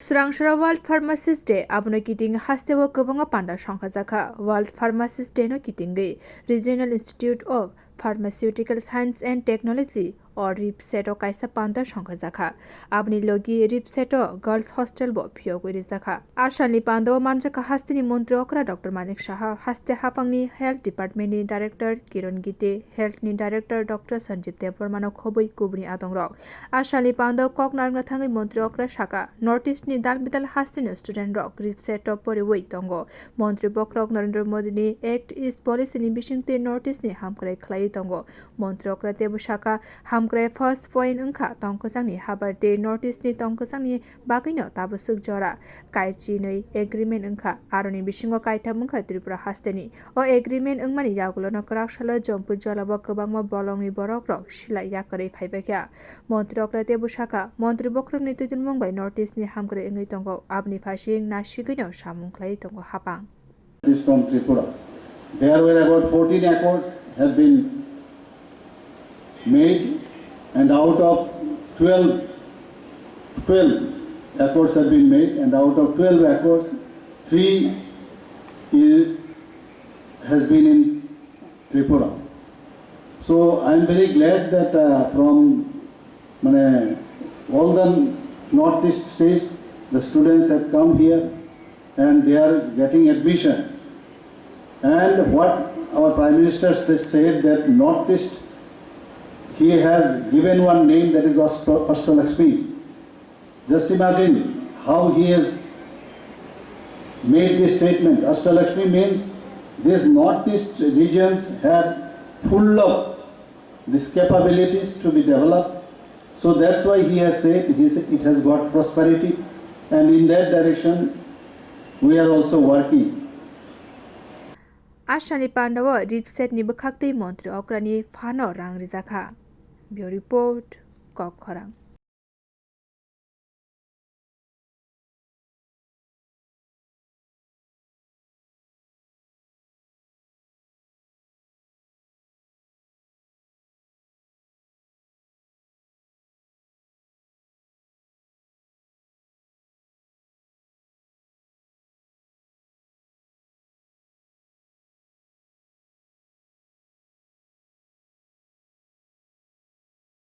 Srangsara World Pharmacists Day abno kiting hastewo kubanga panda songkhajaka World Pharmacists Day no kitingi Regional Institute of Pharmaceutical Science and Technology or RIPSET o kaisa panda songkhajaka abni logi RIPSET o Girls Hostel bo phio gorijaka Ashalni panda manjakha hastini montri okra Dr. Manik Saha haste hapangni Health Department ni Director Kiran Gite Health ni Director Dr. Sanjeev Devarmano khoboi kubni atongrok Ashalni panda koknar ngathangi montri okra saka North East ni dalbidal hastini student rok RIPSET o poriwoi tongo montri bokrok Narendra Modi ni Act East Policy ni bisingte North East ni hamkrai khlai tongo montri okra tebu saka hamkrai first point ungkha tongkosangni habarte North East ni tongkosangni bagino tabusuk jora kaichi nei agreement ungkha aroni bisingo kaitham ungkha Tripura hasteni o agreement ungmani yagulono krakshala Jampur jalabo kwbangma bolongni borok rok silai yakarei phaibakya montri okra tebu saka montri bokrok ni tudunmung bai North East ni hamkrai ungui tongo abni phasing nasigino samung khlai tongo hapang is from Tripura. There were about 14 accords have been made, and out of 12 accords have been made, and out of 12 accords, 3 has been in Tripura. So I am very glad that from all the northeast states, the students have come here and they are getting admission. And what our Prime Minister said that Northeast, he has given one name, that is Ashtalakshmi. Just imagine how he has made this statement. Ashtalakshmi means these Northeast regions have full of these capabilities to be developed. So that's why he has said it has got prosperity, and in that direction we are also working. Ashani Pandawa RIPSET ni bukhakti montri okrani phano rang rijaka. Bureau report Kokkhorang.